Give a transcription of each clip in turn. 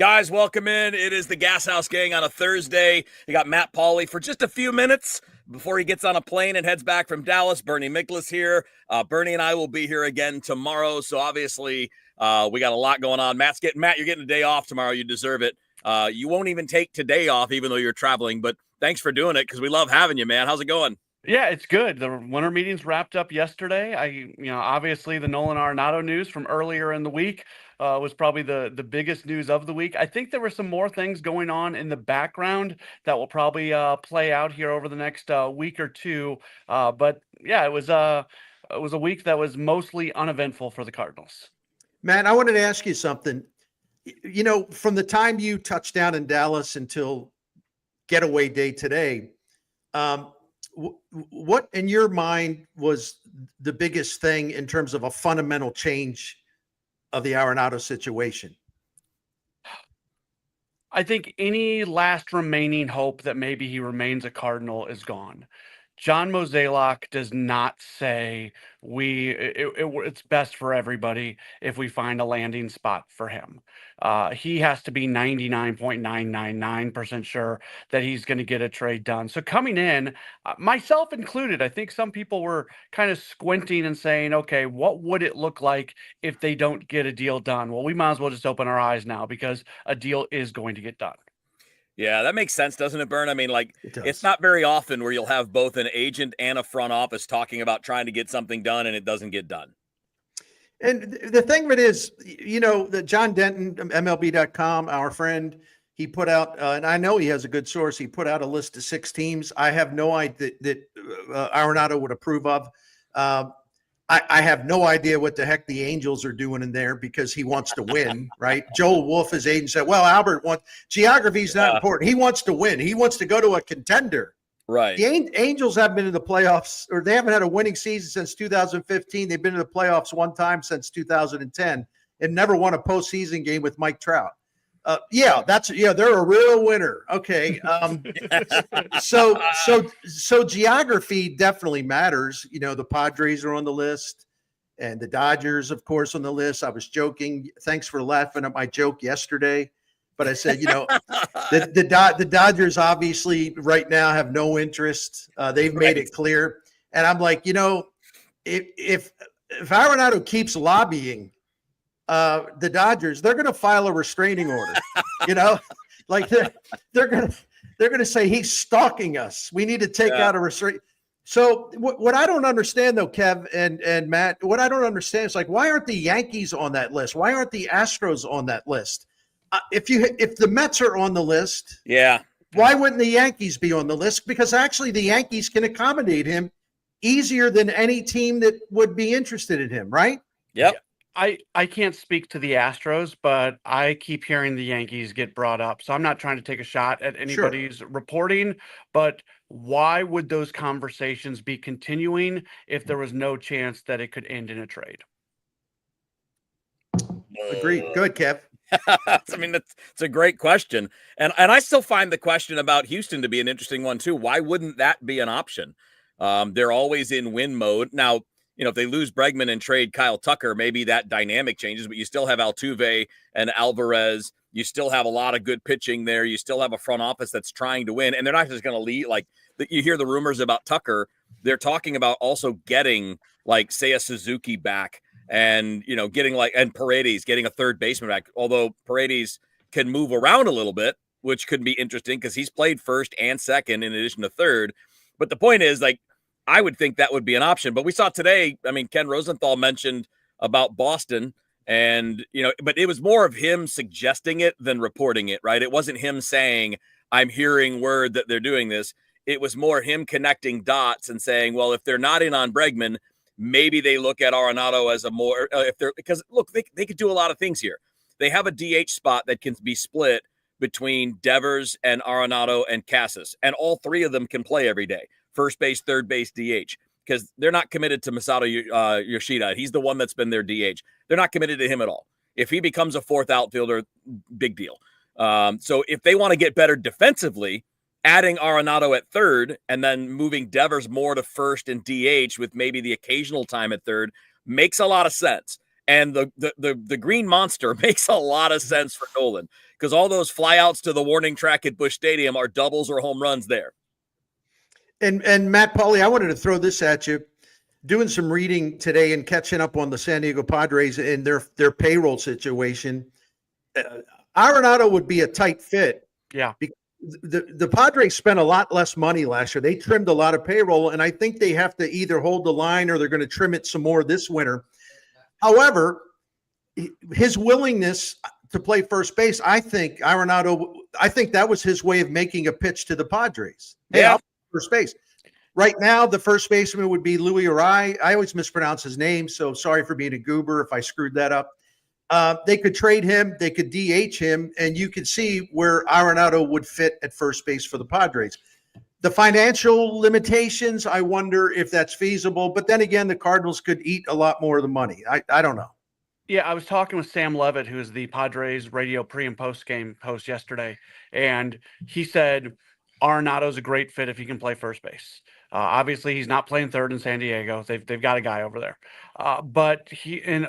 Guys, welcome in. It is the Gashouse Gang on a Thursday. You got Matt Pauley for just a few minutes before he gets on a plane and heads back from Dallas. Bernie Miklasz here. Bernie and I will be here again tomorrow. So obviously, we got a lot going on. Matt, you're getting a day off tomorrow. You deserve it. You won't even take today off, even though you're traveling. But thanks for doing it because we love having you, man. How's it going? Yeah, it's good. The winter meetings wrapped up yesterday. Obviously the Nolan Arenado news from earlier in the week was probably the biggest news of the week. I think there were some more things going on in the background that will probably play out here over the next week or two. But yeah, it was a week that was mostly uneventful for the Cardinals. Matt, I wanted to ask you something. You know, from the time you touched down in Dallas until getaway day today, what in your mind was the biggest thing in terms of a fundamental change of the Arenado situation? I think any last remaining hope that maybe he remains a Cardinal is gone. John Mozeliak does not say it's best for everybody if we find a landing spot for him. He has to be 99.999% sure that he's going to get a trade done. So coming in, myself included, I think some people were kind of squinting and saying, okay, what would it look like if they don't get a deal done? Well, we might as well just open our eyes now because a deal is going to get done. Yeah, that makes sense, doesn't it, Bern? I mean, it's not very often where you'll have both an agent and a front office talking about trying to get something done and it doesn't get done. And the thing of it is, you know, that John Denton, MLB.com, our friend, he put out, and I know he has a good source, he put out a list of 6 teams. I have no idea that Arenado would approve of. I have no idea what the heck the Angels are doing in there because he wants to win, right? Joel Wolf, his agent, said, well, Albert wants – geography is not important. He wants to win. He wants to go to a contender. Right. The Angels haven't been in the playoffs, or they haven't had a winning season since 2015. They've been in the playoffs one time since 2010 and never won a postseason game with Mike Trout. They're a real winner. Okay. So geography definitely matters. You know, the Padres are on the list and the Dodgers, of course, on the list. I was joking. Thanks for laughing at my joke yesterday. But I said, you know, the Dodgers obviously right now have no interest. They've made it clear. And I'm like, you know, if Arenado keeps lobbying the Dodgers, they're going to file a restraining order. You know, like they're going to say he's stalking us. We need to take out a restraint. So what I don't understand though, Kev and Matt, what I don't understand is like, why aren't the Yankees on that list? Why aren't the Astros on that list? If the Mets are on the list, why wouldn't the Yankees be on the list? Because actually the Yankees can accommodate him easier than any team that would be interested in him, right? Yep. I can't speak to the Astros, but I keep hearing the Yankees get brought up. So I'm not trying to take a shot at anybody's reporting, but why would those conversations be continuing if there was no chance that it could end in a trade? Agreed. Good, Kev. I mean, it's a great question. And I still find the question about Houston to be an interesting one, too. Why wouldn't that be an option? They're always in win mode. Now, you know, if they lose Bregman and trade Kyle Tucker, maybe that dynamic changes, but you still have Altuve and Alvarez. You still have a lot of good pitching there. You still have a front office that's trying to win, and they're not just going to lead. Like, you hear the rumors about Tucker. They're talking about also getting, like, say, a Suzuki back. And, you know, and Paredes getting a third baseman back, although Paredes can move around a little bit, which could be interesting because he's played first and second in addition to third. But the point is, like, I would think that would be an option. But we saw today, I mean, Ken Rosenthal mentioned about Boston and, you know, but it was more of him suggesting it than reporting it, right? It wasn't him saying, I'm hearing word that they're doing this. It was more him connecting dots and saying, well, if they're not in on Bregman, maybe they look at Arenado as a more because look, they could do a lot of things here. They have a DH spot that can be split between Devers and Arenado and Casas, and all 3 of them can play every day. First base, third base, DH, because they're not committed to Masato Yoshida. He's the one that's been their DH. They're not committed to him at all. If he becomes a 4th outfielder, big deal. So if they want to get better defensively, adding Arenado at third and then moving Devers more to first and DH with maybe the occasional time at third makes a lot of sense. And the Green Monster makes a lot of sense for Nolan because all those flyouts to the warning track at Busch Stadium are doubles or home runs there. And Matt Pauly, I wanted to throw this at you. Doing some reading today and catching up on the San Diego Padres and their payroll situation. Arenado would be a tight fit. Yeah. The Padres spent a lot less money last year. They trimmed a lot of payroll, and I think they have to either hold the line or they're going to trim it some more this winter. However, his willingness to play first base, I think that was his way of making a pitch to the Padres. Hey, I'll play first base. Right now, the first baseman would be Louis Arai. I always mispronounce his name, so sorry for being a goober if I screwed that up. They could trade him, they could DH him, and you could see where Arenado would fit at first base for the Padres. The financial limitations, I wonder if that's feasible. But then again, the Cardinals could eat a lot more of the money. I don't know. Yeah, I was talking with Sam Levitt, who is the Padres radio pre- and post-game host yesterday, and he said Arenado's a great fit if he can play first base. Obviously, he's not playing third in San Diego. They've got a guy over there. But he and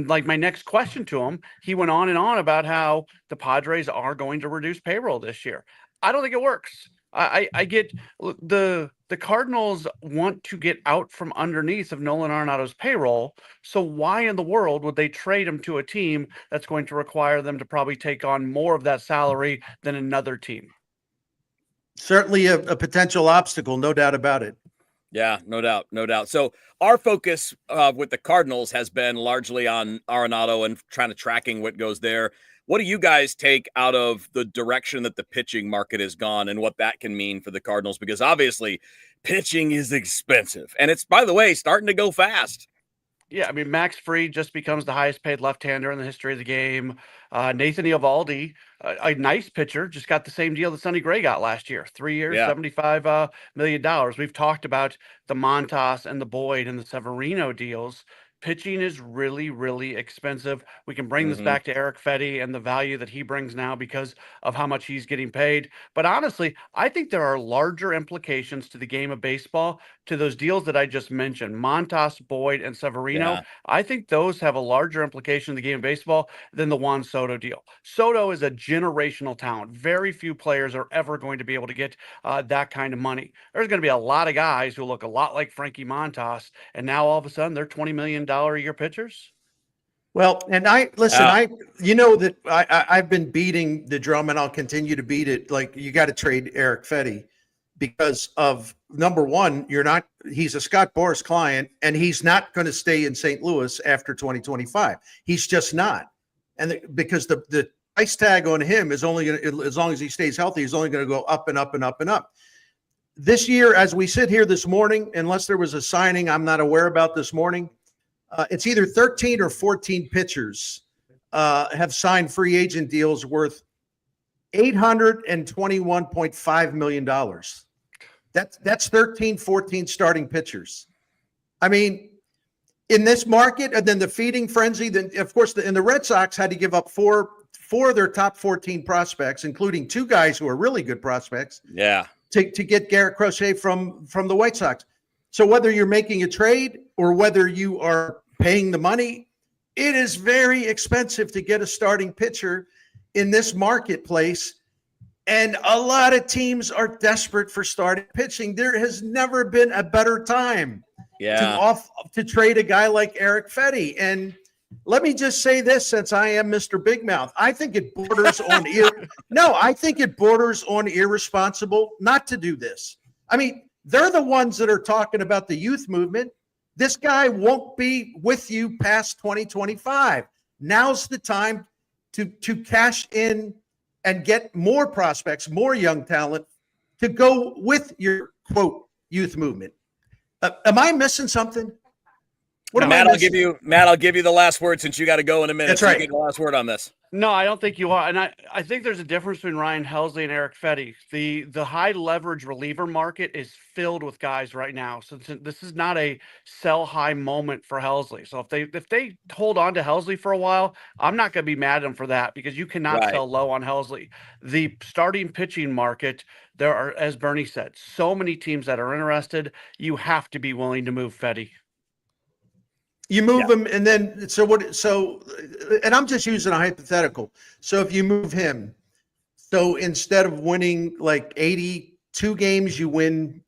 like my next question to him, he went on and on about how the Padres are going to reduce payroll this year. I don't think it works. I get the Cardinals want to get out from underneath of Nolan Arenado's payroll. So why in the world would they trade him to a team that's going to require them to probably take on more of that salary than another team? Certainly a potential obstacle, no doubt about it. Yeah, no doubt, no doubt. So our focus with the Cardinals has been largely on Arenado and trying to tracking what goes there. What do you guys take out of the direction that the pitching market has gone and what that can mean for the Cardinals? Because obviously pitching is expensive, and it's, by the way, starting to go fast. Yeah, I mean, Max Fried just becomes the highest paid left-hander in the history of the game. Nathan Eovaldi, a nice pitcher, just got the same deal that Sonny Gray got last year. 3 years, $75 million. We've talked about the Montas and the Boyd and the Severino deals. Pitching is really, really expensive. We can bring this back to Eric Fetty and the value that he brings now because of how much he's getting paid. But honestly, I think there are larger implications to the game of baseball, to those deals that I just mentioned, Montas, Boyd, and Severino. Yeah. I think those have a larger implication in the game of baseball than the Juan Soto deal. Soto is a generational talent. Very few players are ever going to be able to get that kind of money. There's going to be a lot of guys who look a lot like Frankie Montas, and now all of a sudden they're $20 million a year pitchers. Well, and you know that I've been beating the drum, and I'll continue to beat it. Like, you got to trade Eric Fetty because of, number one, he's a Scott Boras client, and he's not going to stay in St. Louis after 2025. He's just not. And because the price tag on him is only going to, as long as he stays healthy, is only going to go up and up and up and up. This year, as we sit here this morning, unless there was a signing I'm not aware about this morning, it's either 13 or 14 pitchers have signed free agent deals worth $821.5 million. That's 13, 14 starting pitchers. I mean, in this market, and then the feeding frenzy, then of course, and the Red Sox had to give up four of their top 14 prospects, including two guys who are really good prospects. Yeah. To get Garrett Crochet from the White Sox. So whether you're making a trade or whether you are paying the money, it is very expensive to get a starting pitcher in this marketplace. And a lot of teams are desperate for starting pitching. There has never been a better time to trade a guy like Eric Fetty. And let me just say this, since I am Mr. Big Mouth, I think it borders on I think it borders on irresponsible not to do this. I mean, they're the ones that are talking about the youth movement. This guy won't be with you past 2025. Now's the time to cash in and get more prospects, more young talent to go with your, quote, youth movement. Am I missing something? Matt, I'll give you the last word since you got to go in a minute. That's right. You get the last word on this. No, I don't think you are. And I think there's a difference between Ryan Helsley and Eric Fetty. The high leverage reliever market is filled with guys right now. So this is not a sell high moment for Helsley. So if they hold on to Helsley for a while, I'm not going to be mad at them for that, because you cannot sell low on Helsley. The starting pitching market, there are, as Bernie said, so many teams that are interested. You have to be willing to move Fetty. You move him, and then and I'm just using a hypothetical. So if you move him, So instead of winning like 82 games, you win,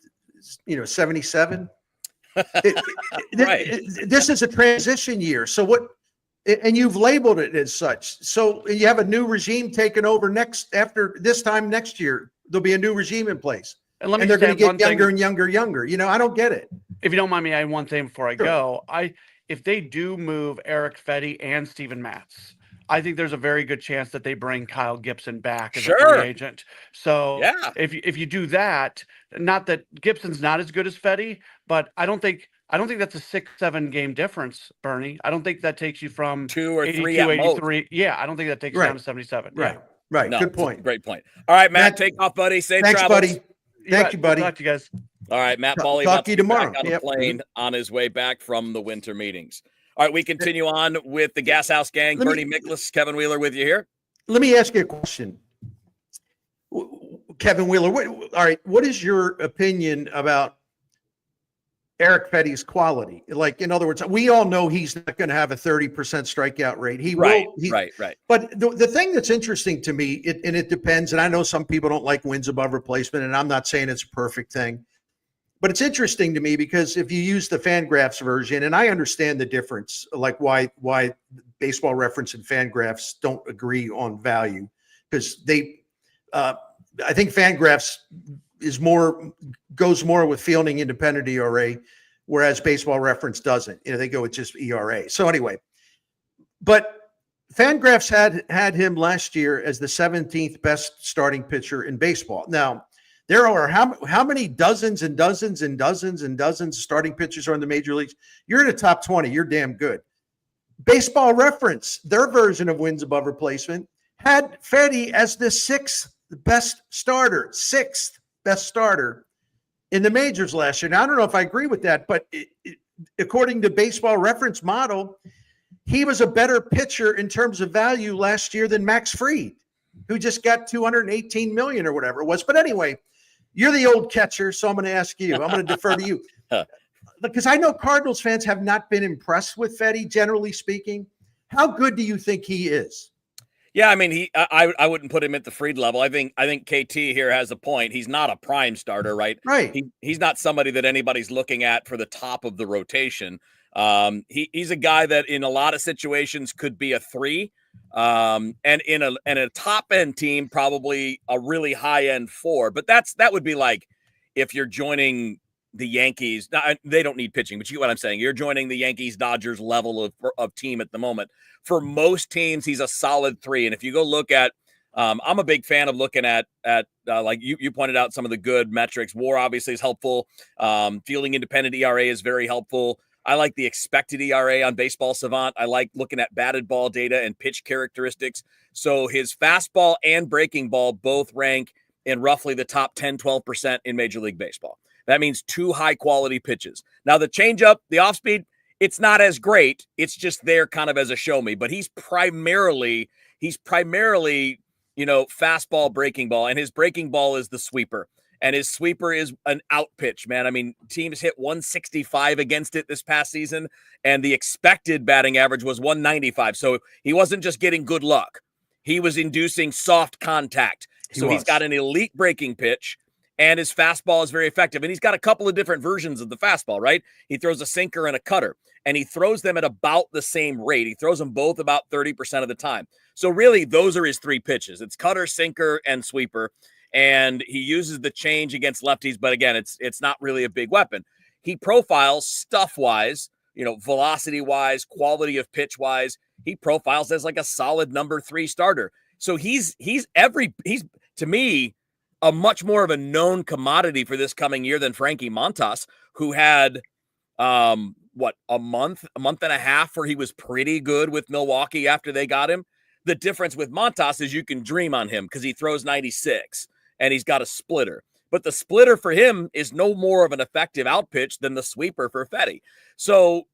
77. This is a transition year. So what? And you've labeled it as such. So you have a new regime taking over after this time next year. There'll be a new regime in place, and they're going to get younger and younger. I don't get it. If you don't mind me adding one thing before I Sure. go, if they do move Eric Fetty and Steven Matz, I think there's a very good chance that they bring Kyle Gibson back as a free agent. So Yeah. if you do that, not that Gibson's not as good as Fetty, but I don't think that's a 6-7 game difference, Bernie. I don't think that takes you from 2 or 3 82, at most. 83. Yeah, I don't think that takes you down to 77. Right. Yeah. Right. No, Good point. Great point. All right, Matt, take off, buddy. Safe Thanks, travels. buddy. Thank you, buddy. Talk to you guys. All right, Matt Bawley Talk about to you be tomorrow. back on a Yep. plane on his way back from the winter meetings. All right, we continue on with the Gashouse Gang. Bernie Miklasz, Kevin Wheeler with you here. Let me ask you a question. Kevin Wheeler, what is your opinion about Eric Fetty's quality? Like, in other words, we all know he's not going to have a 30% strikeout rate. Right. But the thing that's interesting to me, and it depends, and I know some people don't like wins above replacement, and I'm not saying it's a perfect thing, but it's interesting to me because if you use the Fangraphs version, and I understand the difference, like why Baseball Reference and Fangraphs don't agree on value, because I think Fangraphs goes more with fielding independent ERA, whereas Baseball Reference doesn't. They go with just ERA. So anyway, but Fangraphs had him last year as the 17th best starting pitcher in baseball. Now, there are how many dozens and dozens and dozens and dozens of starting pitchers are in the major leagues? You're in the top 20. You're damn good. Baseball Reference, their version of wins above replacement, had Fetty as the sixth best starter in the majors last year. Now, I don't know if I agree with that, but according to Baseball Reference model, he was a better pitcher in terms of value last year than Max Fried, who just got $218 million or whatever it was. But anyway, you're the old catcher, so I'm going to ask you. I'm going to defer to you. Because I know Cardinals fans have not been impressed with Fetty, generally speaking. How good do you think he is? Yeah, I mean, I wouldn't put him at the Fried level. I think KT here has a point. He's not a prime starter, right? Right. He's not somebody that anybody's looking at for the top of the rotation. He's a guy that in a lot of situations could be a 3. And in a top end team, probably a really high end 4. But that would be like if you're joining the Yankees. Now, they don't need pitching, but you get what I'm saying. You're joining the Yankees Dodgers level of team at the moment. For most teams, he's a solid 3. And if you go look at, I'm a big fan of looking at like you pointed out some of the good metrics. WAR obviously is helpful. Fielding independent ERA is very helpful. I like the expected ERA on Baseball Savant. I like looking at batted ball data and pitch characteristics. So his fastball and breaking ball both rank in roughly the top 10, 12% in Major League Baseball. That means 2 high-quality pitches. Now, the changeup, the off-speed, it's not as great. It's just there kind of as a show me. But he's primarily, fastball, breaking ball. And his breaking ball is the sweeper. And his sweeper is an out pitch, man. I mean, teams hit 165 against it this past season, and the expected batting average was 195. So he wasn't just getting good luck. He was inducing soft contact. He's got an elite breaking pitch, and his fastball is very effective. And he's got a couple of different versions of the fastball, right? He throws a sinker and a cutter, and he throws them at about the same rate. He throws them both about 30% of the time. So really, those are his 3 pitches. It's cutter, sinker, and sweeper. And he uses the change against lefties, but again, it's not really a big weapon. He profiles stuff-wise, velocity-wise, quality of pitch-wise. He profiles as like a solid number 3 starter. So he's to me a much more of a known commodity for this coming year than Frankie Montas, who had a month and a half where he was pretty good with Milwaukee after they got him. The difference with Montas is you can dream on him because he throws 96 and he's got a splitter. But the splitter for him is no more of an effective out pitch than the sweeper for Fetty. So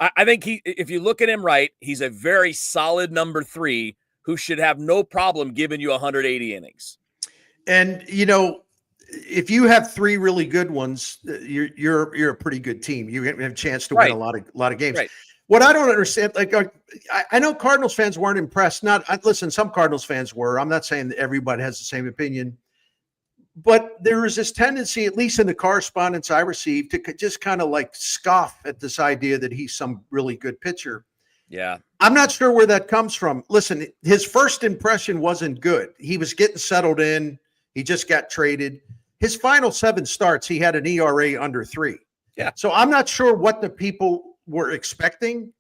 I think if you look at him right, he's a very solid number 3 who should have no problem giving you 180 innings. And, if you have 3 really good ones, you're a pretty good team. You have a chance to win a lot of games. Right. What I don't understand, I know Cardinals fans weren't impressed. Listen, some Cardinals fans were. I'm not saying that everybody has the same opinion, but there is this tendency, at least in the correspondence I received, to just kind of like scoff at this idea that he's some really good pitcher. Yeah. I'm not sure where that comes from. Listen, his first impression wasn't good. He was getting settled in. He just got traded. His final 7 starts, he had an ERA under 3. Yeah. So I'm not sure what the people were expecting.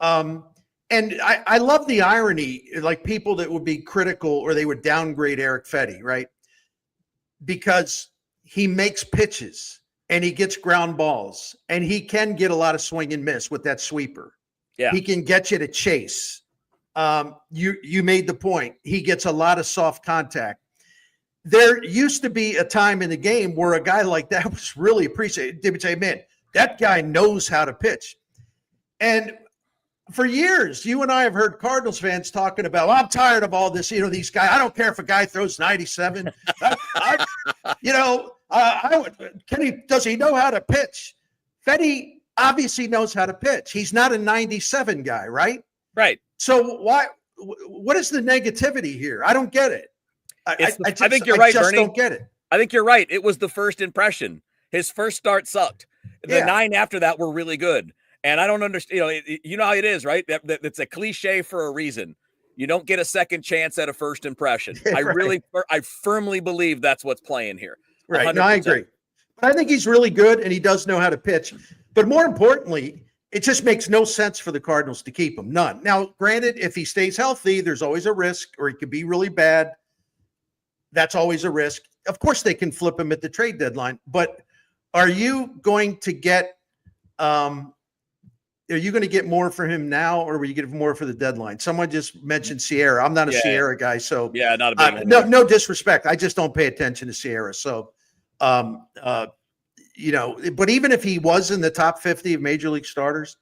And I love the irony, like people that would be critical or they would downgrade Eric Fetty, right? Because he makes pitches and he gets ground balls and he can get a lot of swing and miss with that sweeper. Yeah. He can get you to chase. You made the point. He gets a lot of soft contact. There used to be a time in the game where a guy like that was really appreciated. They would say, man, that guy knows how to pitch. And for years, you and I have heard Cardinals fans talking about, well, I'm tired of all this, these guys. I don't care if a guy throws 97. Does he know how to pitch? Fetty obviously knows how to pitch. He's not a 97 guy, right? Right. So what is the negativity here? I don't get it. I think you're right, Bernie. I don't get it. I think you're right. It was the first impression. His first start sucked. The 9 after that were really good. And I don't understand, you know how it is, right? That's a cliche for a reason. You don't get a second chance at a first impression. Right. I firmly believe that's what's playing here. Right. 100%. No, I agree. But I think he's really good and he does know how to pitch. But more importantly, it just makes no sense for the Cardinals to keep him. None. Now, granted, if he stays healthy, there's always a risk, or he could be really bad. That's always a risk. Of course, they can flip him at the trade deadline. But are you going to get more for him now, or will you get more for the deadline? Someone just mentioned Sierra. I'm not a Sierra guy, so not a big one. No disrespect. I just don't pay attention to Sierra. So, but even if he was in the top 50 of major league starters,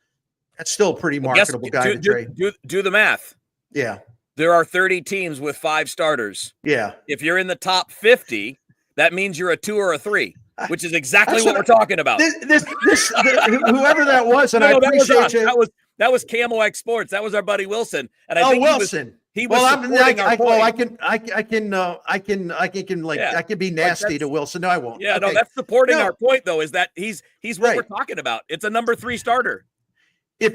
that's still a pretty marketable guy to trade. Do the math. Yeah. There are 30 teams with 5 starters. Yeah. If you're in the top 50, that means you're a 2 or a 3. Which is exactly what we're talking about. Whoever that was, and I appreciate it. That was Camo X Sports. That was our buddy Wilson. And I think Wilson. He was supporting our point. I can be nasty to Wilson. No, I won't. Yeah, okay. No, that's supporting our point though. Is that he's what we're talking about? It's a number 3 starter. And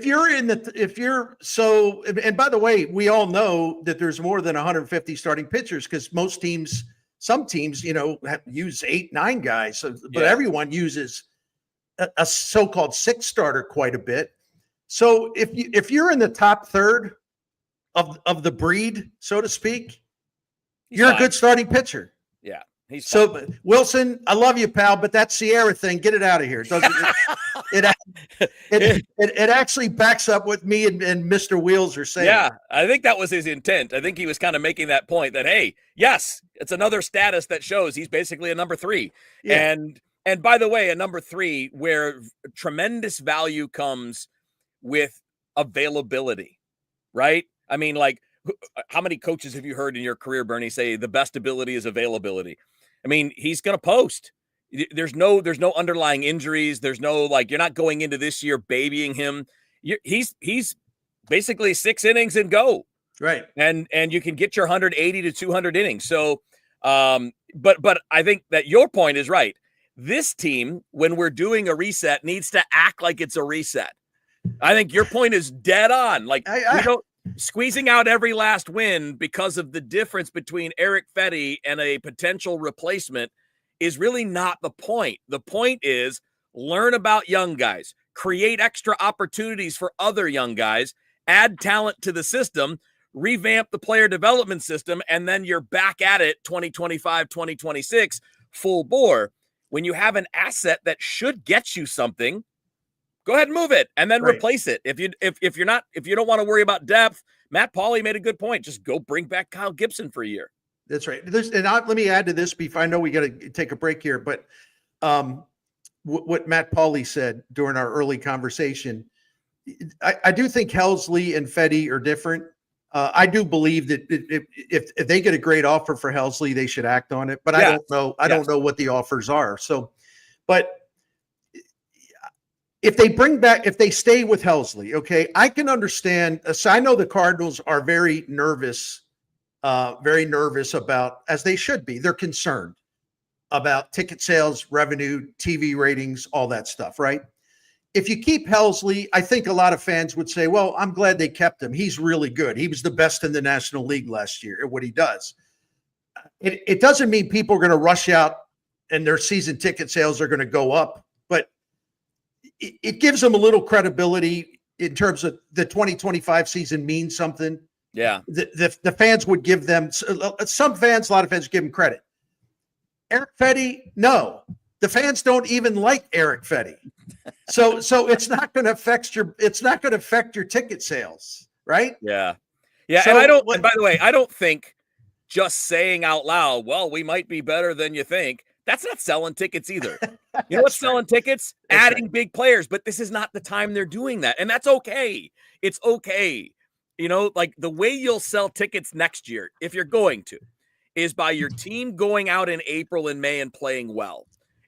by the way, we all know that there's more than 150 starting pitchers because some teams, use 8-9 guys, but everyone uses a so-called 6 starter quite a bit. So if you're in the top third of the breed, so to speak, you're a good starting pitcher. Yeah. Wilson, I love you, pal, but that Sierra thing, get it out of here. It actually backs up what me and Mr. Wheels are saying. Yeah, I think that was his intent. I think he was kind of making that point that, hey, yes, it's another status that shows he's basically a number 3. Yeah. And by the way, a number 3 where tremendous value comes with availability, right? I mean, like, how many coaches have you heard in your career, Bernie, say the best ability is availability? I mean, he's going to post. There's no underlying injuries. There's no, you're not going into this year babying him. He's basically 6 innings and go. Right. And you can get your 180 to 200 innings. So, but I think that your point is right. This team, when we're doing a reset, needs to act like it's a reset. I think your point is dead on. Squeezing out every last win because of the difference between Eric Fetty and a potential replacement is really not the point. The point is learn about young guys, create extra opportunities for other young guys, add talent to the system, revamp the player development system, and then you're back at it 2025, 2026, full bore. When you have an asset that should get you something, go ahead and move it and then replace it. If you don't want to worry about depth, Matt Pauley made a good point. Just go bring back Kyle Gibson for a year. That's right. Let me add to this before I know we got to take a break here, but what Matt Pauley said during our early conversation, I do think Helsley and Fetty are different. I do believe that if they get a great offer for Helsley, they should act on it. But I don't know what the offers are. So, but if they stay with Helsley, okay, I can understand. So I know the Cardinals are very nervous about, as they should be. They're concerned about ticket sales, revenue, TV ratings, all that stuff, right? If you keep Helsley, I think a lot of fans would say, well, I'm glad they kept him. He's really good. He was the best in the National League last year at what he does. It doesn't mean people are going to rush out and their season ticket sales are going to go up, but it gives them a little credibility in terms of the 2025 season means something. Yeah. The fans would give them, some fans, a lot of fans give him credit. Eric Fetty, no. The fans don't even like Eric Fetty. So it's not going to affect your ticket sales, right? Yeah. Yeah. So, and by the way, I don't think just saying out loud, well, we might be better than you think. That's not selling tickets either. You know what's selling tickets? Adding big players, but this is not the time they're doing that. And that's okay. It's okay. You know, like the way you'll sell tickets next year, if you're going to, is by your team going out in April and May and playing well.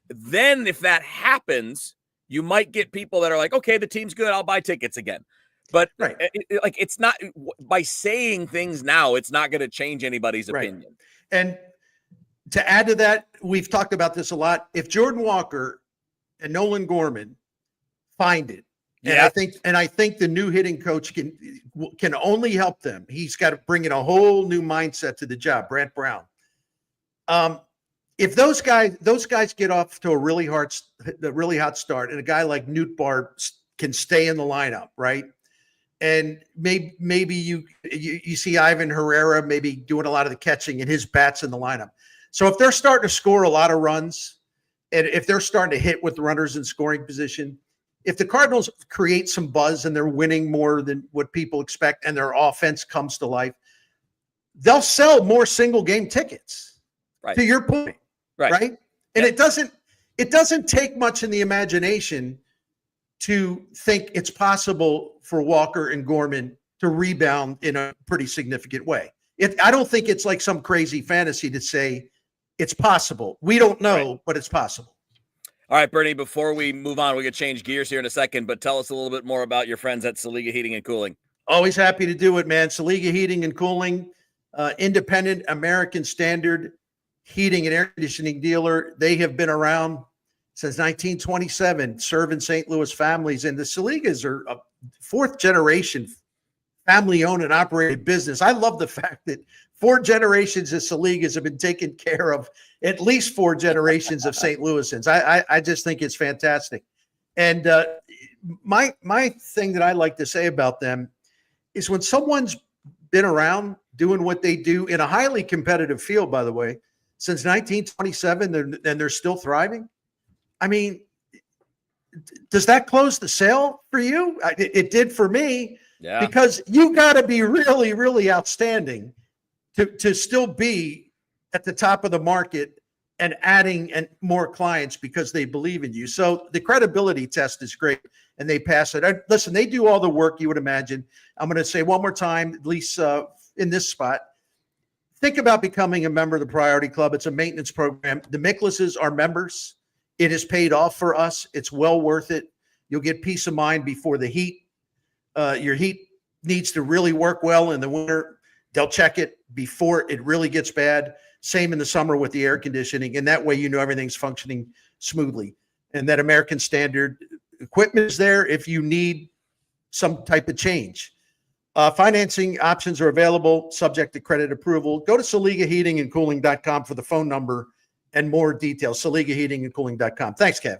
Then if that happens, you might get people that are like, okay, the team's good, I'll buy tickets again. But it's not, by saying things now, it's not going to change anybody's opinion. And to add to that, we've talked about this a lot. If Jordan Walker and Nolan Gorman find it, and I think the new hitting coach can only help them. He's got to bring in a whole new mindset to the job, Brant Brown. If those guys get off to a really hot start, and a guy like Newt Bar can stay in the lineup, right? And maybe you see Ivan Herrera maybe doing a lot of the catching and his bats in the lineup. So if they're starting to score a lot of runs, and if they're starting to hit with runners in scoring position, if the Cardinals create some buzz and they're winning more than what people expect and their offense comes to life, they'll sell more single game tickets. Right. To your point. Right. And it doesn't take much in the imagination to think it's possible for Walker and Gorman to rebound in a pretty significant way. I don't think it's like some crazy fantasy to say it's possible. We don't know, but it's possible. All right, Bernie, before we move on, we could change gears here in a second, but tell us a little bit more about your friends at Saliga Heating and Cooling. Always happy to do it, man. Saliga Heating and Cooling, independent American standard heating and air conditioning dealer. They have been around since 1927, serving St. Louis families. And the Saligas are a fourth generation family-owned and operated business. I love the fact that 4 generations of Saligas have been taking care of at least 4 generations of St. Louisans. I just think it's fantastic. And my thing that I like to say about them is when someone's been around doing what they do in a highly competitive field, by the way, since 1927, and they're still thriving. I mean, does that close the sale for you? It did for me. Yeah. Because you got to be really, really outstanding to still be at the top of the market and adding more clients because they believe in you. So the credibility test is great, and they pass it. Listen, they do all the work you would imagine. I'm going to say one more time, at least in this spot, think about becoming a member of the Priority Club. It's a maintenance program. The Miklas's are members. It has paid off for us. It's well worth it. You'll get peace of mind before the heat. Your heat needs to really work well in the winter. They'll check it before it really gets bad. Same in the summer with the air conditioning. And that way, you know, everything's functioning smoothly. And that American Standard equipment is there if you need some type of change. Financing options are available, subject to credit approval. Go to SaligaHeatingandCooling.com for the phone number and more details. SaligaHeatingandCooling.com. Thanks, Kev.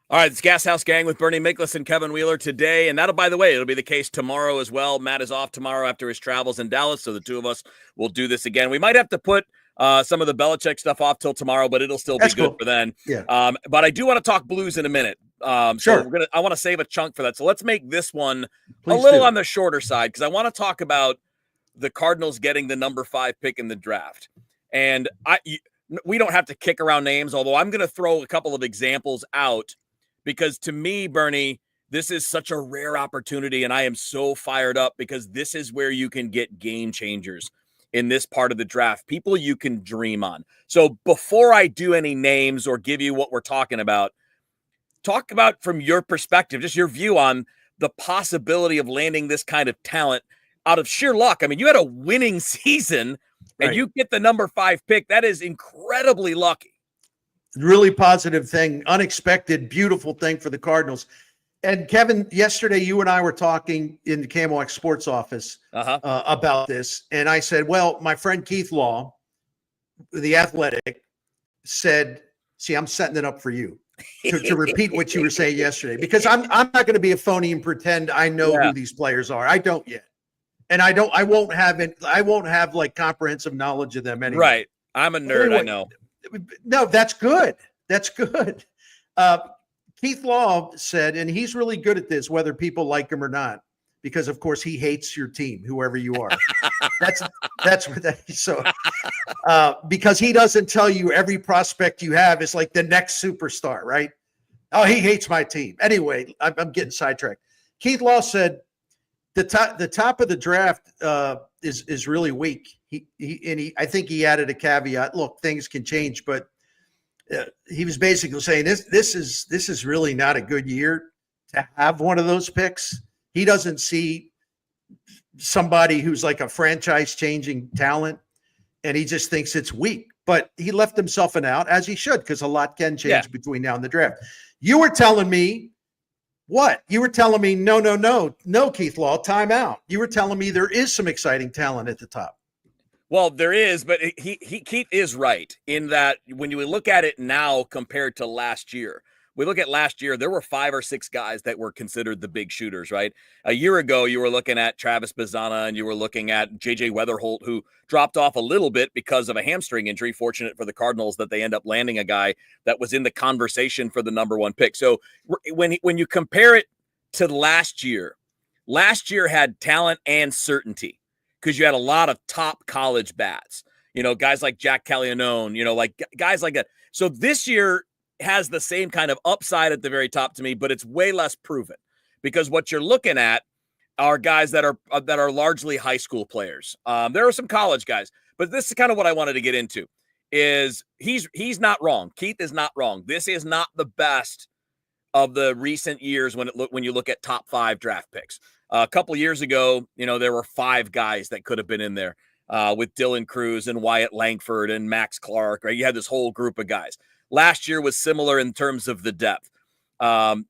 All right, it's Gashouse Gang with Bernie Miklasz and Kevin Wheeler today. And that'll, by the way, it'll be the case tomorrow as well. Matt is off tomorrow after his travels in Dallas, so the two of us will do this again. We might have to put some of the Belichick stuff off till tomorrow, but it'll still be good for then. Yeah. But I do want to talk Blues in a minute. Sure. So I want to save a chunk for that. So let's make this one a little on the shorter side, because I want to talk about the Cardinals getting the number 5 pick in the draft. And we don't have to kick around names, although I'm going to throw a couple of examples out. Because to me, Bernie, this is such a rare opportunity, and I am so fired up because this is where you can get game changers in this part of the draft, people you can dream on. So before I do any names or give you what we're talking about, talk about from your perspective, just your view on the possibility of landing this kind of talent out of sheer luck. I mean, you had a winning season and you get the number 5 pick. That is incredibly lucky. Really positive thing, unexpected, beautiful thing for the Cardinals. And Kevin, yesterday you and I were talking in the Camo X Sports office about this. And I said, well, my friend Keith Law, the Athletic, said, see, I'm setting it up for you to repeat what you were saying yesterday, because I'm not going to be a phony and pretend I know who these players are. I don't yet. And I won't have like comprehensive knowledge of them anyway. Right. I'm a nerd. Anyway, I know. No, that's good. That's good. Keith Law said, and he's really good at this, whether people like him or not, because of course he hates your team, whoever you are. that's what that is. So because he doesn't tell you every prospect you have is like the next superstar, right? Oh, he hates my team. Anyway, I'm getting sidetracked. Keith Law said the top of the draft is really weak. I think he added a caveat. Look, things can change, but he was basically saying this is really not a good year to have one of those picks. He doesn't see somebody who's like a franchise-changing talent, and he just thinks it's weak. But he left himself an out, as he should, because a lot can change between now and the draft. You were telling me what? You were telling me no, Keith Law, time out. You were telling me there is some exciting talent at the top. Well, there is, but Keith is right in that when you look at it now compared to last year, we look at last year, there were 5 or 6 guys that were considered the big shooters, right? A year ago, you were looking at Travis Bazzana and you were looking at J.J. Weatherholt, who dropped off a little bit because of a hamstring injury. Fortunate for the Cardinals that they end up landing a guy that was in the conversation for the number 1 pick. So when you compare it to last year had talent and certainty, because you had a lot of top college bats, guys like Jack Caglianone, like guys like that. So this year has the same kind of upside at the very top to me, but it's way less proven, because what you're looking at are guys that are largely high school players. There are some college guys, but this is kind of what I wanted to get into. Is he's not wrong. Keith is not wrong. This is not the best of the recent years when you look at top 5 draft picks. A couple years ago, there were 5 guys that could have been in there with Dylan Cruz and Wyatt Langford and Max Clark, right? You had this whole group of guys. Last year was similar in terms of the depth.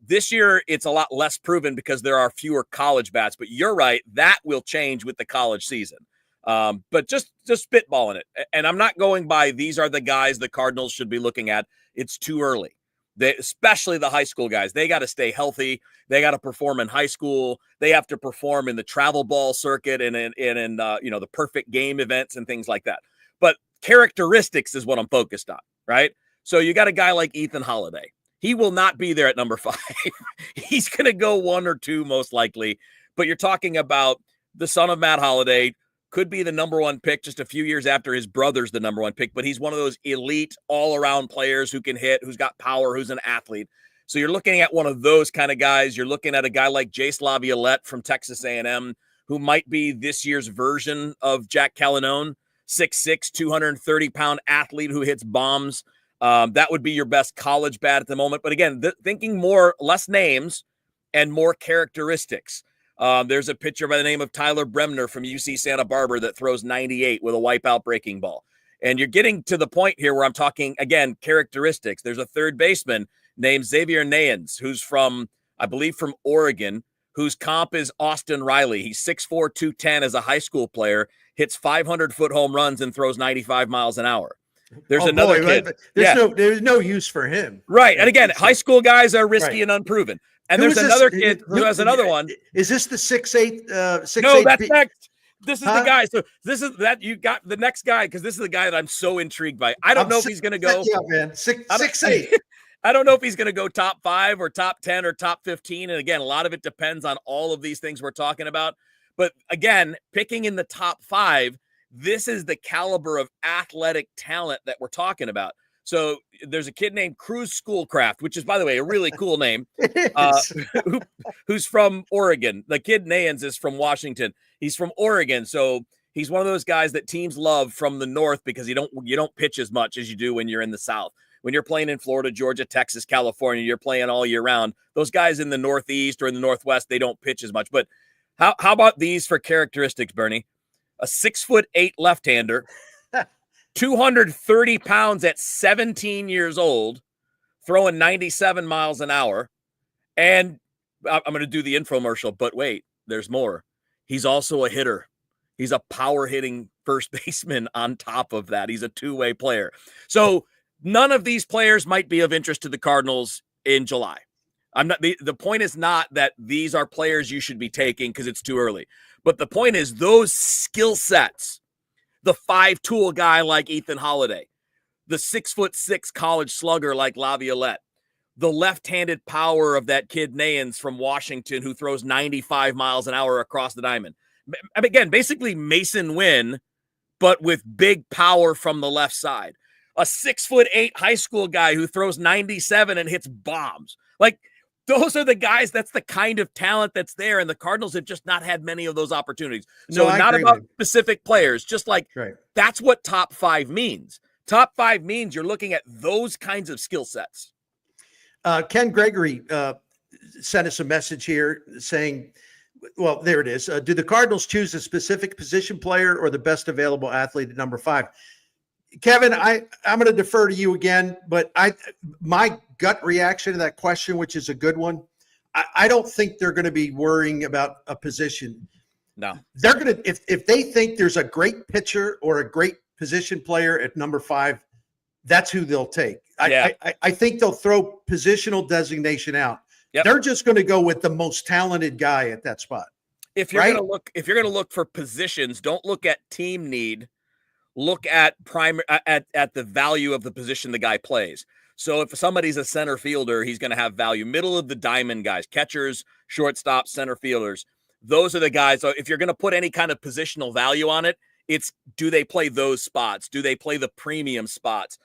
This year, it's a lot less proven because there are fewer college bats, but you're right. That will change with the college season. But just spitballing it. And I'm not going by, these are the guys the Cardinals should be looking at. It's too early. Especially the high school guys, they got to stay healthy. They got to perform in high school. They have to perform in the travel ball circuit and in the perfect game events and things like that. But characteristics is what I'm focused on, right? So you got a guy like Ethan Holiday. He will not be there at number 5. He's going to go 1 or 2 most likely. But you're talking about the son of Matt Holiday, could be the number 1 pick just a few years after his brother's the number 1 pick, but he's one of those elite all-around players who can hit, who's got power, who's an athlete. So you're looking at one of those kind of guys. You're looking at a guy like Jace Laviolette from Texas A&M, who might be this year's version of Jack Caglianone, 6'6", 230-pound athlete who hits bombs. That would be your best college bat at the moment. But again, thinking less names and more characteristics. There's a pitcher by the name of Tyler Bremner from UC Santa Barbara that throws 98 with a wipeout breaking ball. And you're getting to the point here where I'm talking, again, characteristics. There's a third baseman named Xavier Nayens, who's from Oregon, whose comp is Austin Riley. He's 6'4", 210 as a high school player, hits 500-foot home runs and throws 95 miles an hour. There's another kid. There's no use for him. Right. And again, high school guys are risky and unproven. And there's another kid who has another one. Is this the 6'8"? No, that's next. This is the guy. So this is that you got the next guy, because this is the guy that I'm so intrigued by. I don't know if he's going to go. Yeah, man. 6'8". I don't know if he's going to go top 5 or top 10 or top 15. And again, a lot of it depends on all of these things we're talking about. But again, picking in the top 5, this is the caliber of athletic talent that we're talking about. So there's a kid named Cruz Schoolcraft, which is, by the way, a really cool name, who's from Oregon. The kid Nayens is from Washington. He's from Oregon. So he's one of those guys that teams love from the north, because you don't pitch as much as you do when you're in the south. when you're playing in Florida, Georgia, Texas, California, you're playing all year round. Those guys in the Northeast or in the Northwest, they don't pitch as much. But how about these for characteristics, Bernie? A 6'8" left-hander, 230 pounds at 17 years old, throwing 97 miles an hour. And I'm going to do the infomercial, but wait, there's more. He's also a hitter. He's a power hitting first baseman on top of that. He's a two-way player. So none of these players might be of interest to the Cardinals in July. The point is not that these are players you should be taking because it's too early. But the point is those skill sets, the 5-tool guy like Ethan Holiday, the 6'6" college slugger like Laviolette, the left-handed power of that kid Nayans from Washington who throws 95 miles an hour across the diamond. Again, basically Mason Wynn, but with big power from the left side. A 6'8" high school guy who throws 97 and hits bombs. Like, those are the guys, that's the kind of talent that's there, and the Cardinals have just not had many of those opportunities. So not about specific players, just like that's what top 5 means. Top 5 means you're looking at those kinds of skill sets. Ken Gregory sent us a message here saying, well, there it is. Do the Cardinals choose a specific position player or the best available athlete at number 5? Kevin, I'm going to defer to you again, but my gut reaction to that question, which is a good one, I don't think they're going to be worrying about a position. No. They're going to, if they think there's a great pitcher or a great position player at number 5, that's who they'll take. I think they'll throw positional designation out. Yep. They're just going to go with the most talented guy at that spot. If you're going to look for positions, don't look at team need. Look at at the value of the position the guy plays. So if somebody's a center fielder, he's going to have value. Middle of the diamond guys, catchers, shortstops, center fielders. Those are the guys. So if you're going to put any kind of positional value on it, it's do they play those spots? Do they play the premium spots?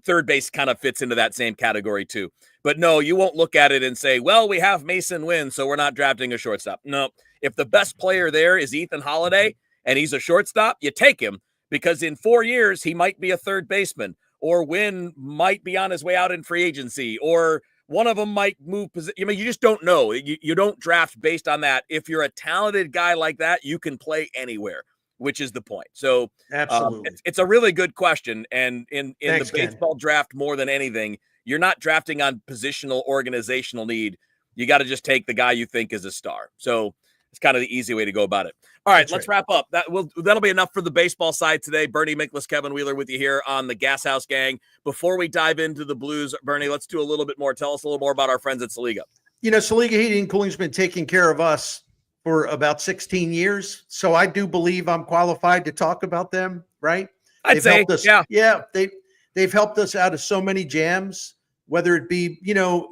Third base kind of fits into that same category too. But no, you won't look at it and say, well, we have Mason Wynn, so we're not drafting a shortstop. No, if the best player there is Ethan Holiday and he's a shortstop, you take him because in 4 years, he might be a third baseman or Wynn might be on his way out in free agency or one of them might move. I mean, you just don't know. You don't draft based on that. If you're a talented guy like that, you can play anywhere, which is the point. So absolutely, it's a really good question. And in the baseball draft, more than anything, you're not drafting on positional organizational need. You got to just take the guy you think is a star. So it's kind of the easy way to go about it. All right, let's wrap up. That'll be enough for the baseball side today. Bernie Miklasz, Kevin Wheeler with you here on the Gashouse Gang. Before we dive into the Blues, Bernie, let's do a little bit more. Tell us a little more about our friends at Saliga. You know, Saliga Heating and Cooling's been taking care of us for about 16 years. So I do believe I'm qualified to talk about them, right? I'd say, helped us, yeah, they've helped us out of so many jams, whether it be, you know,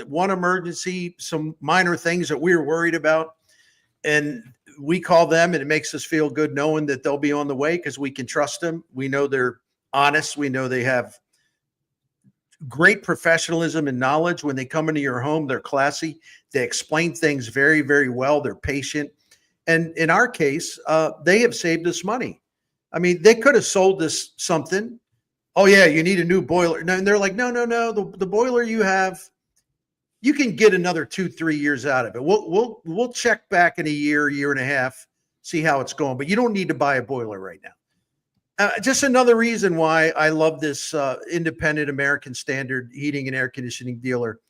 one emergency, some minor things that we were worried about. And we call them and it makes us feel good knowing that they'll be on the way because we can trust them. We know they're honest. We know they have great professionalism and knowledge. When they come into your home, they're classy. They explain things very, very well. They're patient. And in our case, they have saved us money. I mean, they could have sold us something. Oh yeah, you need a new boiler. And they're like, no. The boiler you have, you can get another 2-3 years out of it. We'll check back in a year and a half, see how it's going. But you don't need to buy a boiler right now. Just another reason why I love this independent American Standard heating and air conditioning dealer.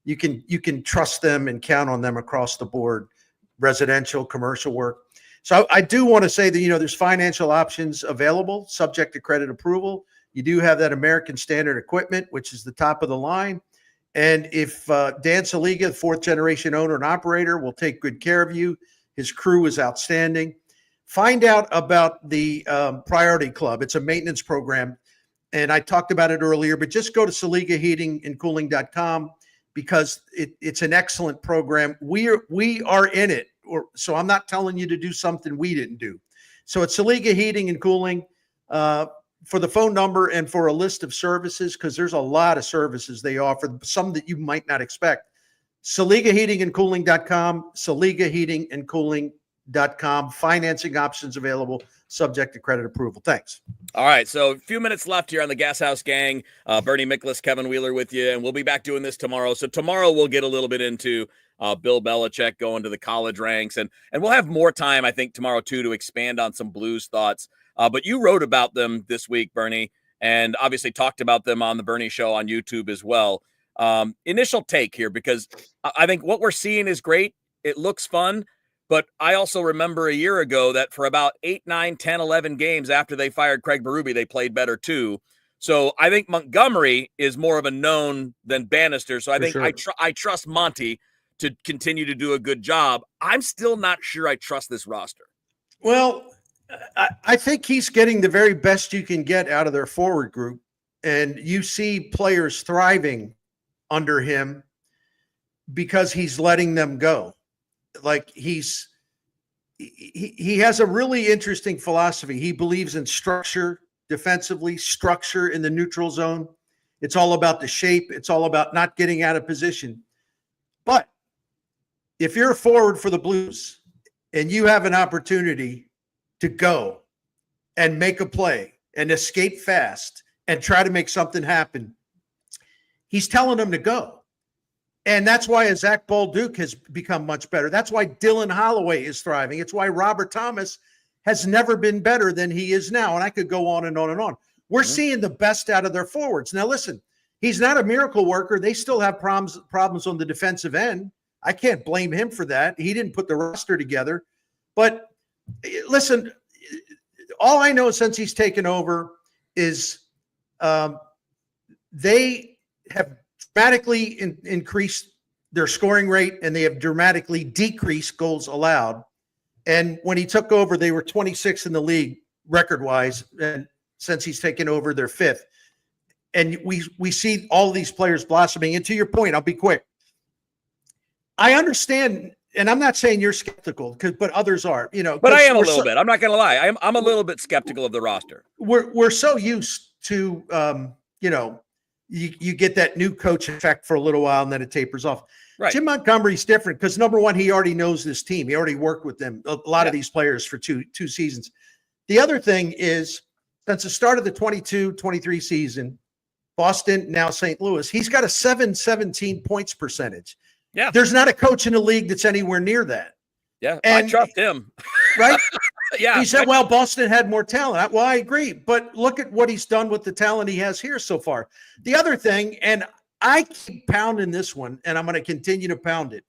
You can trust them and count on them across the board, residential, commercial work. So I do want to say that, you know, there's financial options available subject to credit approval. You do have that American Standard equipment, which is the top of the line. And if Dan Saliga, the 4th generation owner and operator, will take good care of you, his crew is outstanding. Find out about the Priority Club. It's a maintenance program. And I talked about it earlier, but just go to SaligaHeatingandCooling.com because it's an excellent program. We are in it. So I'm not telling you to do something we didn't do. So it's Saliga Heating and Cooling. For the phone number and for a list of services, because there's a lot of services they offer, some that you might not expect. SaligaHeatingandCooling.com, SaligaHeatingandCooling.com. blues.com. Financing options available, subject to credit approval. Thanks. All right, so a few minutes left here on the Gashouse Gang. Bernie Miklasz, Kevin Wheeler with you, and we'll be back doing this tomorrow. So tomorrow we'll get a little bit into Bill Belichick going to the college ranks, and we'll have more time, I think, tomorrow too, to expand on some Blues thoughts. But you wrote about them this week, Bernie, and obviously talked about them on the Bernie Show on YouTube as well. Initial take here, because I think what we're seeing is great. It looks fun. But I also remember a year ago that for about 8, 9, 10, 11 games after they fired Craig Berube, they played better too. So I think Montgomery is more of a known than Bannister. So I think I trust Monty to continue to do a good job. I'm still not sure I trust this roster. Well, I think he's getting the very best you can get out of their forward group. And you see players thriving under him because he's letting them go. Like he has a really interesting philosophy. He believes in structure defensively, structure in the neutral zone. It's all about the shape. It's all about not getting out of position. But if you're a forward for the Blues and you have an opportunity to go and make a play and escape fast and try to make something happen, he's telling them to go. And that's why Zach Balduke has become much better. That's why Dylan Holloway is thriving. It's why Robert Thomas has never been better than he is now. And I could go on and on and on. We're seeing the best out of their forwards. Now, listen, he's not a miracle worker. They still have problems on the defensive end. I can't blame him for that. He didn't put the roster together. But listen, all I know since he's taken over is they have dramatically increased their scoring rate, and they have dramatically decreased goals allowed. And when he took over, they were 26th in the league record-wise, and since he's taken over, they're 5th. And we see all these players blossoming. And to your point, I'll be quick. I understand, and I'm not saying you're skeptical, but others are. But I am a little bit. I'm not going to lie. I'm a little bit skeptical of the roster. We're so used to you get that new coach effect for a little while and then it tapers off. Right. Jim Montgomery's different because, number one, he already knows this team. He already worked with them, a lot of these players for two seasons. The other thing is, since the start of the 22-23 season, Boston, now St. Louis, he's got a 717 points percentage. Yeah. There's not a coach in the league that's anywhere near that. Yeah, and I trust him. Right? Yeah. He said, well, Boston had more talent. Well, I agree. But look at what he's done with the talent he has here so far. The other thing, and I keep pounding this one, and I'm going to continue to pound it.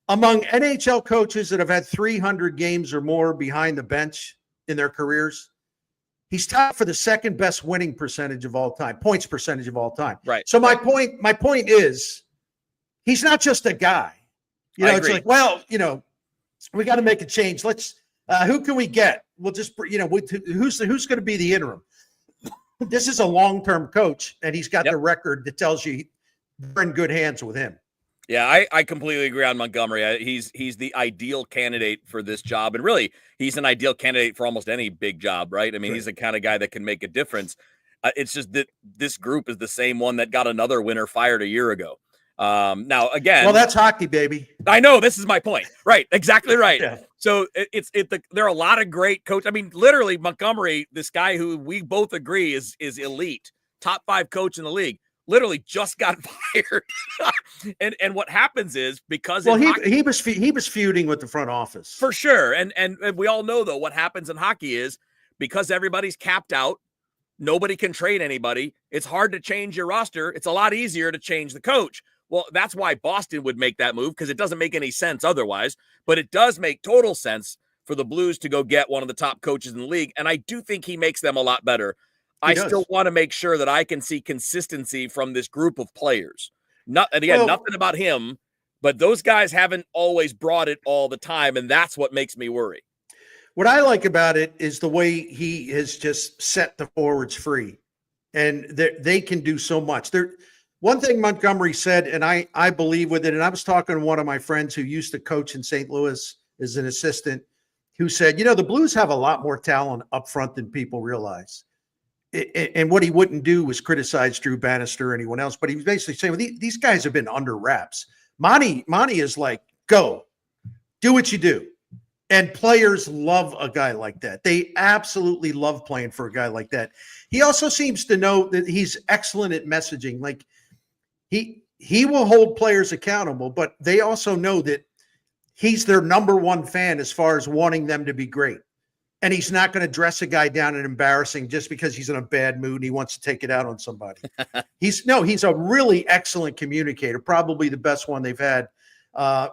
Among NHL coaches that have had 300 games or more behind the bench in their careers, he's tied for the second best winning percentage of all time, points percentage of all time. Right. So my point is, he's not just a guy. It's like, well, we got to make a change. Let's who can we get? We'll just, who's going to be the interim? This is a long-term coach, and he's got the record that tells you they're in good hands with him. Yeah, I completely agree on Montgomery. He's the ideal candidate for this job, and really, he's an ideal candidate for almost any big job, right? I mean, he's the kind of guy that can make a difference. It's just that this group is the same one that got another winner fired a year ago. Now again, well, that's hockey, baby. I know, this is my point. Right. Exactly right. Yeah. So there are a lot of great coaches. I mean, literally Montgomery, this guy who we both agree is elite, top 5 coach in the league, literally just got fired. and what happens is because he was feuding with the front office for sure. And we all know though, what happens in hockey is because everybody's capped out, nobody can trade anybody. It's hard to change your roster. It's a lot easier to change the coach. Well, that's why Boston would make that move, because it doesn't make any sense otherwise. But it does make total sense for the Blues to go get one of the top coaches in the league. And I do think he makes them a lot better. I still want to make sure that I can see consistency from this group of players. Nothing about him, but those guys haven't always brought it all the time. And that's what makes me worry. What I like about it is the way he has just set the forwards free. And they can do so much. One thing Montgomery said, and I believe with it, and I was talking to one of my friends who used to coach in St. Louis as an assistant, who said, the Blues have a lot more talent up front than people realize. And what he wouldn't do was criticize Drew Bannister or anyone else, but he was basically saying, well, these guys have been under wraps. Monty is like, go, do what you do. And players love a guy like that. They absolutely love playing for a guy like that. He also seems to know that he's excellent at messaging. Like he will hold players accountable, but they also know that he's their number one fan as far as wanting them to be great. And he's not going to dress a guy down and embarrassing just because he's in a bad mood and he wants to take it out on somebody. He's a really excellent communicator, probably the best one they've had.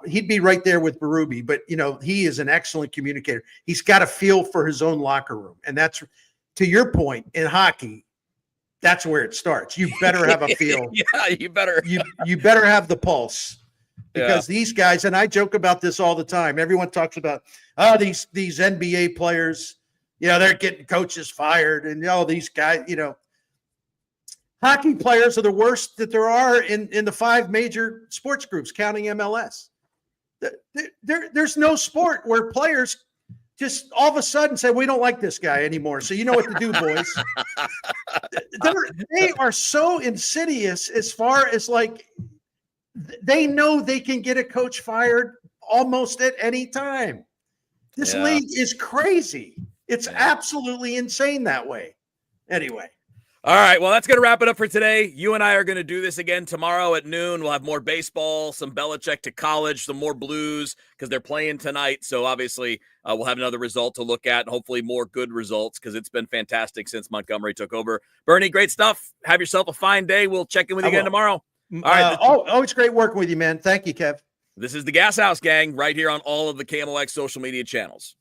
He'd be right there with Berube, but he is an excellent communicator. He's got a feel for his own locker room. And that's, to your point, in hockey, that's where it starts. You better have a feel. Yeah, you better have the pulse. Because these guys, and I joke about this all the time. Everyone talks about these NBA players, they're getting coaches fired, and these guys, hockey players are the worst that there are in the 5 major sports groups, counting MLS. There's no sport where players just all of a sudden say, we don't like this guy anymore. So you know what to do, boys. They are so insidious as far as they know they can get a coach fired almost at any time. This league is crazy. It's absolutely insane that way. Anyway. All right. Well, that's going to wrap it up for today. You and I are going to do this again tomorrow at noon. We'll have more baseball, some Belichick to college, some more Blues because they're playing tonight. So obviously we'll have another result to look at and hopefully more good results because it's been fantastic since Montgomery took over. Bernie, great stuff. Have yourself a fine day. We'll check in with you again tomorrow. All right. Always great working with you, man. Thank you, Kev. This is the Gashouse Gang right here on all of the KMOX social media channels.